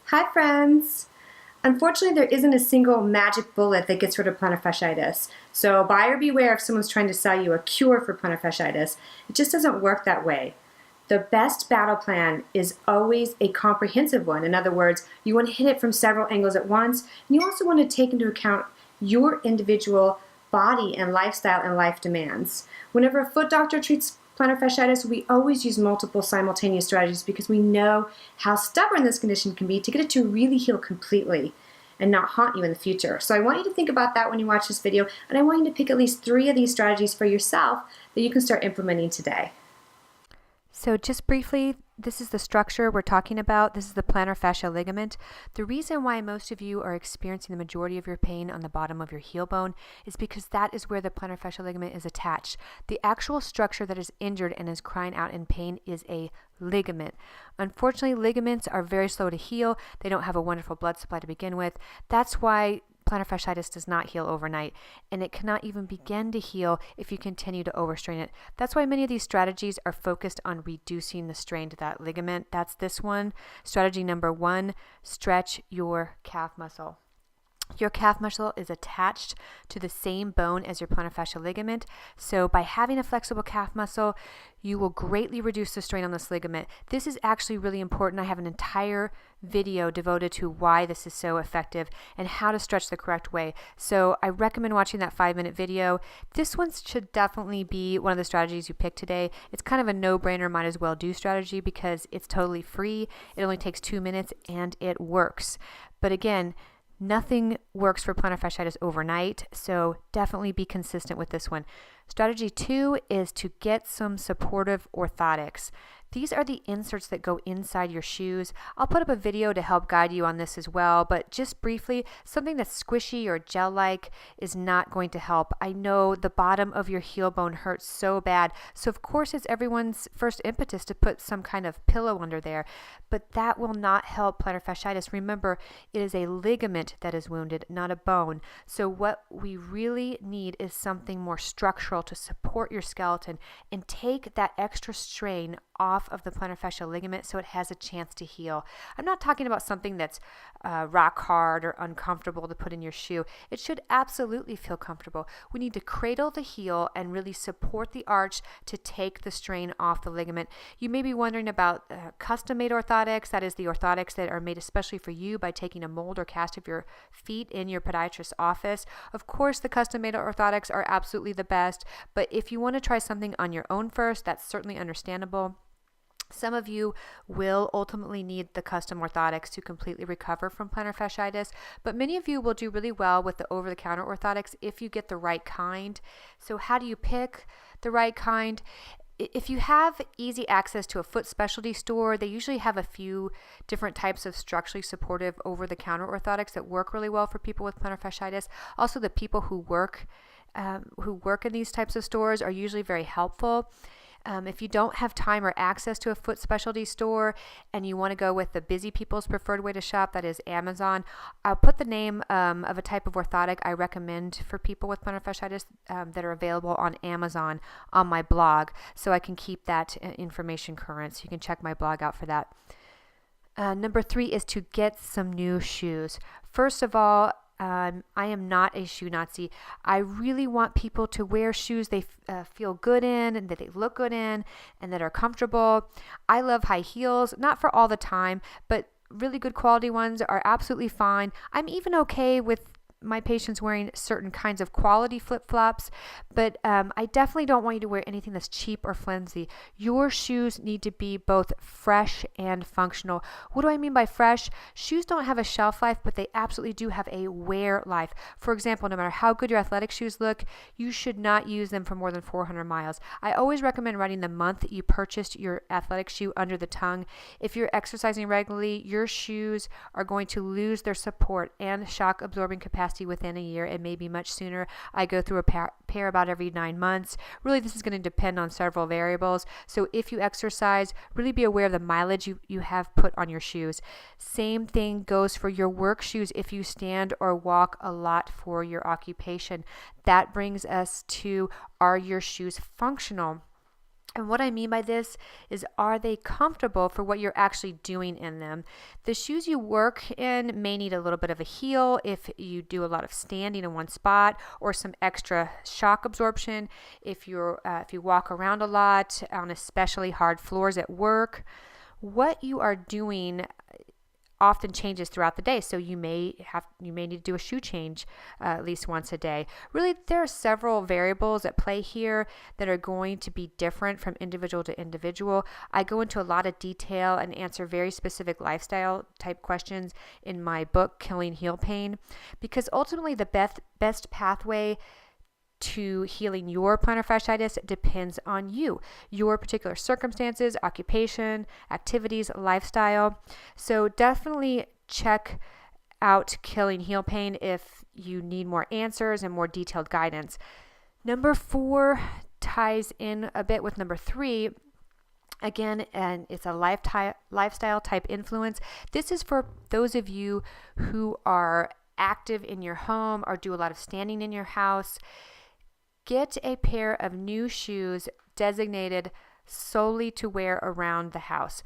Hi friends! Unfortunately, there isn't a single magic bullet that gets rid of plantar fasciitis. So buyer beware if someone's trying to sell you a cure for plantar fasciitis. It just doesn't work that way. The best battle plan is always a comprehensive one. In other words, you want to hit it from several angles at once, and you also want to take into account your individual body and lifestyle and life demands. Whenever a foot doctor treats plantar fasciitis, we always use multiple simultaneous strategies because we know how stubborn this condition can be to get it to really heal completely and not haunt you in the future. So I want you to think about that when you watch this video, and I want you to pick at least 3 of these strategies for yourself that you can start implementing today. So just briefly, this is the structure we're talking about. This is the plantar fascia ligament. The reason why most of you are experiencing the majority of your pain on the bottom of your heel bone is because that is where the plantar fascia ligament is attached. The actual structure that is injured and is crying out in pain is a ligament. Unfortunately, ligaments are very slow to heal. They don't have a wonderful blood supply to begin with. That's why plantar fasciitis does not heal overnight, and it cannot even begin to heal if you continue to overstrain it. That's why many of these strategies are focused on reducing the strain to that ligament. That's this one. Strategy number 1, stretch your calf muscle. Your calf muscle is attached to the same bone as your plantar fascia ligament. So by having a flexible calf muscle, you will greatly reduce the strain on this ligament. This is actually really important. I have an entire video devoted to why this is so effective and how to stretch the correct way. So I recommend watching that 5-minute video. This one should definitely be one of the strategies you pick today. It's kind of a no-brainer, might as well do strategy because it's totally free. It only takes 2 minutes and it works. But again, nothing works for plantar fasciitis overnight, so definitely be consistent with this one. Strategy 2 is to get some supportive orthotics. These are the inserts that go inside your shoes. I'll put up a video to help guide you on this as well, but just briefly, something that's squishy or gel-like is not going to help. I know the bottom of your heel bone hurts so bad, so of course it's everyone's first impetus to put some kind of pillow under there, but that will not help plantar fasciitis. Remember, it is a ligament that is wounded, not a bone. So what we really need is something more structural to support your skeleton and take that extra strain off of the plantar fascia ligament so it has a chance to heal. I'm not talking about something that's rock hard or uncomfortable to put in your shoe. It should absolutely feel comfortable. We need to cradle the heel and really support the arch to take the strain off the ligament. You may be wondering about custom-made orthotics. That is the orthotics that are made especially for you by taking a mold or cast of your feet in your podiatrist's office. Of course, the custom-made orthotics are absolutely the best, but if you want to try something on your own first, that's certainly understandable. Some of you will ultimately need the custom orthotics to completely recover from plantar fasciitis, but many of you will do really well with the over-the-counter orthotics if you get the right kind. So how do you pick the right kind? If you have easy access to a foot specialty store, they usually have a few different types of structurally supportive over-the-counter orthotics that work really well for people with plantar fasciitis. Also, the people who work in these types of stores are usually very helpful. If you don't have time or access to a foot specialty store and you want to go with the busy people's preferred way to shop, that is Amazon, I'll put the name of a type of orthotic I recommend for people with plantar fasciitis that are available on Amazon on my blog, so I can keep that information current. So you can check my blog out for that. Number 3 is to get some new shoes. First of all, I am not a shoe Nazi. I really want people to wear shoes they feel good in and that they look good in and that are comfortable. I love high heels, not for all the time, but really good quality ones are absolutely fine. I'm even okay with my patients wearing certain kinds of quality flip-flops, but I definitely don't want you to wear anything that's cheap or flimsy. Your shoes need to be both fresh and functional. What do I mean by fresh? Shoes don't have a shelf life, but they absolutely do have a wear life. For example, no matter how good your athletic shoes look, you should not use them for more than 400 miles. I always recommend writing the month that you purchased your athletic shoe under the tongue. If you're exercising regularly, your shoes are going to lose their support and shock absorbing capacity within a year, and maybe much sooner. I go through a pair about every 9 months. Really, this is going to depend on several variables. So if you exercise, really be aware of the mileage you have put on your shoes. Same thing goes for your work shoes if you stand or walk a lot for your occupation. That brings us to, are your shoes functional? And what I mean by this is, are they comfortable for what you're actually doing in them? The shoes you work in may need a little bit of a heel if you do a lot of standing in one spot, or some extra shock absorption if you walk around a lot on especially hard floors at work. What you are doing often changes throughout the day, so you may need to do a shoe change at least once a day. Really, there are several variables at play here that are going to be different from individual to individual. I go into a lot of detail and answer very specific lifestyle type questions in my book, Killing Heel Pain, because ultimately the best pathway to healing your plantar fasciitis depends on you, your particular circumstances, occupation, activities, lifestyle. So definitely check out Killing Heel Pain if you need more answers and more detailed guidance. Number 4 ties in a bit with number 3. Again, and it's a lifestyle type influence. This is for those of you who are active in your home or do a lot of standing in your house. Get a pair of new shoes designated solely to wear around the house.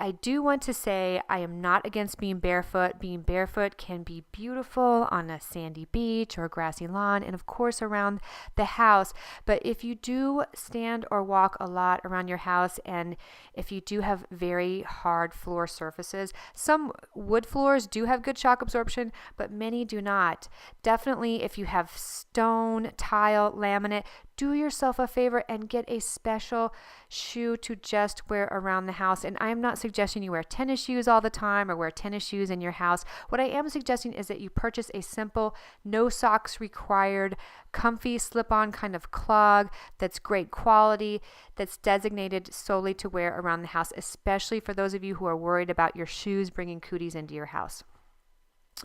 I do want to say I am not against being barefoot. Being barefoot can be beautiful on a sandy beach or a grassy lawn, and of course around the house. But if you do stand or walk a lot around your house, and if you do have very hard floor surfaces, some wood floors do have good shock absorption, but many do not. Definitely if you have stone, tile, laminate, do yourself a favor and get a special shoe to just wear around the house. And I am not suggesting you wear tennis shoes all the time or wear tennis shoes in your house. What I am suggesting is that you purchase a simple, no socks required, comfy slip-on kind of clog that's great quality, that's designated solely to wear around the house, especially for those of you who are worried about your shoes bringing cooties into your house.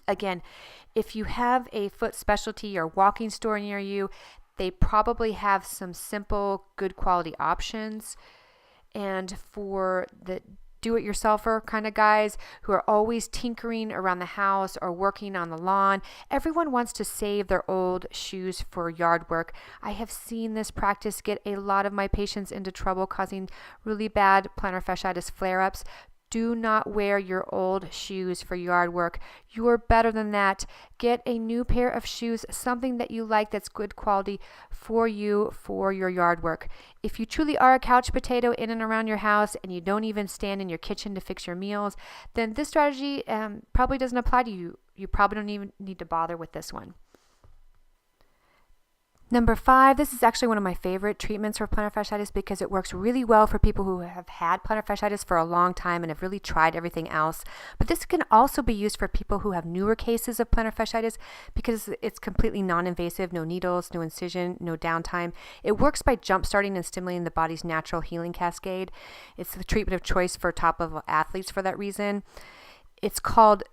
Again, if you have a foot specialty or walking store near you, they probably have some simple, good quality options. And for the do-it-yourselfer kind of guys who are always tinkering around the house or working on the lawn, everyone wants to save their old shoes for yard work. I have seen this practice get a lot of my patients into trouble, causing really bad plantar fasciitis flare-ups. Do not wear your old shoes for yard work. You're better than that. Get a new pair of shoes, something that you like that's good quality for you for your yard work. If you truly are a couch potato in and around your house and you don't even stand in your kitchen to fix your meals, then this strategy probably doesn't apply to you. You probably don't even need to bother with this one. Number 5, this is actually one of my favorite treatments for plantar fasciitis because it works really well for people who have had plantar fasciitis for a long time and have really tried everything else. But this can also be used for people who have newer cases of plantar fasciitis because it's completely non-invasive, no needles, no incision, no downtime. It works by jump-starting and stimulating the body's natural healing cascade. It's the treatment of choice for top-level athletes for that reason. It's called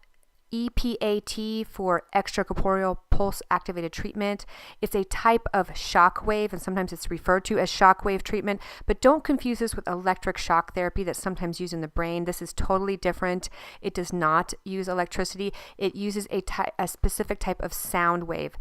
EPAT for extracorporeal pulse activated treatment. It's a type of shock wave, and sometimes it's referred to as shock wave treatment, but don't confuse this with electric shock therapy that's sometimes used in the brain. This is totally different. It does not use electricity. It uses a specific type of sound wave.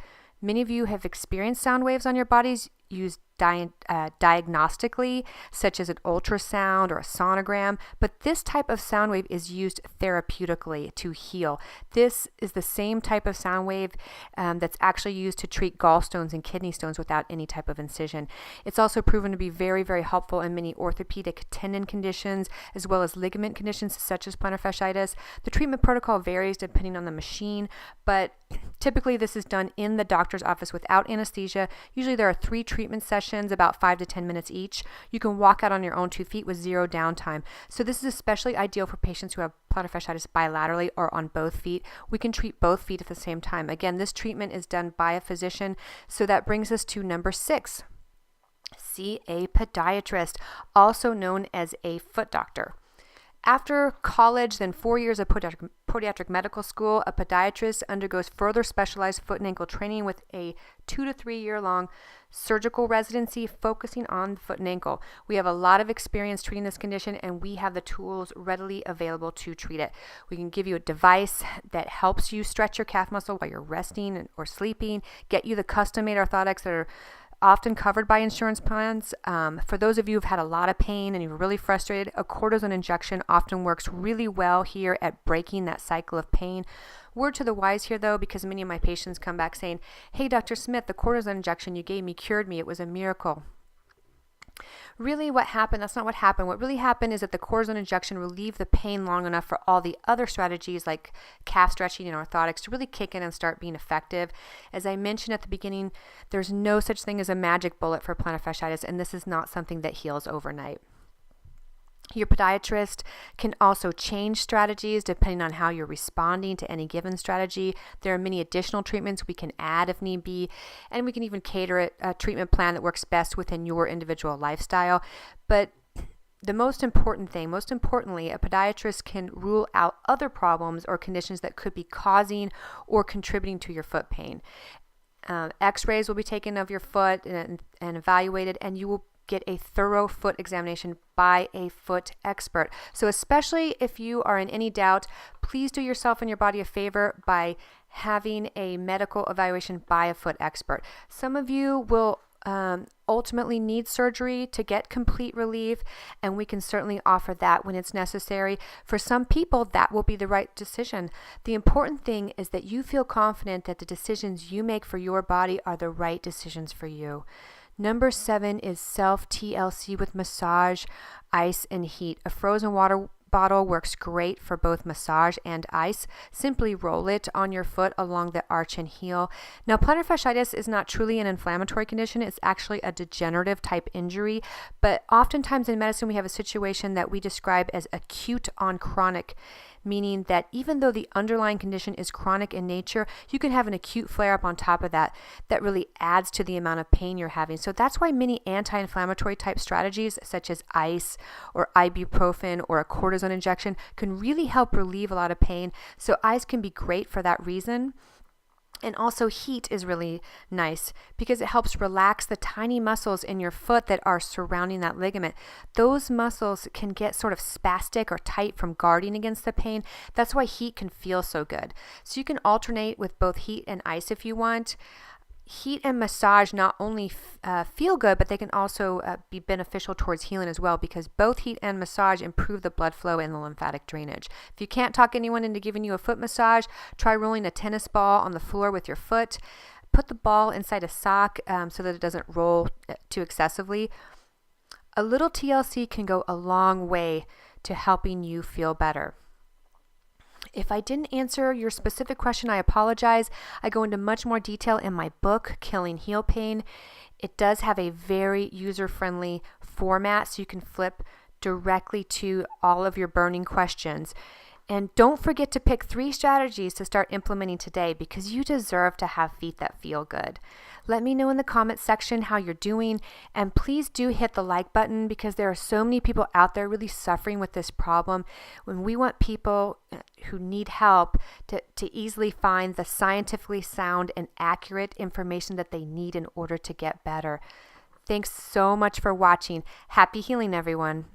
Many of you have experienced sound waves on your bodies used diagnostically, such as an ultrasound or a sonogram, but this type of sound wave is used therapeutically to heal. This is the same type of sound wave that's actually used to treat gallstones and kidney stones without any type of incision. It's also proven to be very, very helpful in many orthopedic tendon conditions as well as ligament conditions such as plantar fasciitis. The treatment protocol varies depending on the machine, but typically this is done in the doctor's office without anesthesia. Usually there are 3 treatment sessions, about 5 to 10 minutes each. You can walk out on your own 2 feet with 0 downtime. So this is especially ideal for patients who have plantar fasciitis bilaterally or on both feet. We can treat both feet at the same time. Again, this treatment is done by a physician. So that brings us to number 6. See a podiatrist, also known as a foot doctor. After college, then 4 years of podiatric medical school, a podiatrist undergoes further specialized foot and ankle training with a 2 to 3 year long surgical residency focusing on the foot and ankle. We have a lot of experience treating this condition, and we have the tools readily available to treat it. We can give you a device that helps you stretch your calf muscle while you're resting or sleeping, get you the custom-made orthotics that are often covered by insurance plans. For those of you who've had a lot of pain and you're really frustrated, a cortisone injection often works really well here at breaking that cycle of pain. Word to the wise here, though, because many of my patients come back saying, "Hey, Dr. Smith, the cortisone injection you gave me cured me. It was a miracle." Really what happened, that's not what happened. What really happened is that the cortisone injection relieved the pain long enough for all the other strategies like calf stretching and orthotics to really kick in and start being effective. As I mentioned at the beginning, there's no such thing as a magic bullet for plantar fasciitis, and this is not something that heals overnight. Your podiatrist can also change strategies depending on how you're responding to any given strategy. There are many additional treatments we can add if need be, and we can even cater a treatment plan that works best within your individual lifestyle. But the most importantly, a podiatrist can rule out other problems or conditions that could be causing or contributing to your foot pain. X-rays will be taken of your foot and evaluated, and you will get a thorough foot examination by a foot expert. So especially if you are in any doubt, please do yourself and your body a favor by having a medical evaluation by a foot expert. Some of you will ultimately need surgery to get complete relief, and we can certainly offer that when it's necessary. For some people, that will be the right decision. The important thing is that you feel confident that the decisions you make for your body are the right decisions for you. Number 7 is self-TLC with massage, ice, and heat. A frozen water bottle works great for both massage and ice. Simply roll it on your foot along the arch and heel. Now, plantar fasciitis is not truly an inflammatory condition. It's actually a degenerative type injury, but oftentimes in medicine we have a situation that we describe as acute on chronic, meaning that even though the underlying condition is chronic in nature, you can have an acute flare-up on top of that that really adds to the amount of pain you're having. So that's why many anti-inflammatory type strategies such as ice or ibuprofen or a cortisone injection can really help relieve a lot of pain. So ice can be great for that reason. And also heat is really nice because it helps relax the tiny muscles in your foot that are surrounding that ligament. Those muscles can get sort of spastic or tight from guarding against the pain. That's why heat can feel so good. So you can alternate with both heat and ice if you want. Heat and massage not only feel good, but they can also be beneficial towards healing as well, because both heat and massage improve the blood flow and the lymphatic drainage. If you can't talk anyone into giving you a foot massage, try rolling a tennis ball on the floor with your foot. Put the ball inside a sock so that it doesn't roll too excessively. A little TLC can go a long way to helping you feel better. If I didn't answer your specific question, I apologize. I go into much more detail in my book, Killing Heel Pain. It does have a very user-friendly format, so you can flip directly to all of your burning questions. And don't forget to pick 3 strategies to start implementing today, because you deserve to have feet that feel good. Let me know in the comments section how you're doing, and please do hit the like button, because there are so many people out there really suffering with this problem. When we want people who need help to easily find the scientifically sound and accurate information that they need in order to get better. Thanks so much for watching. Happy healing, everyone.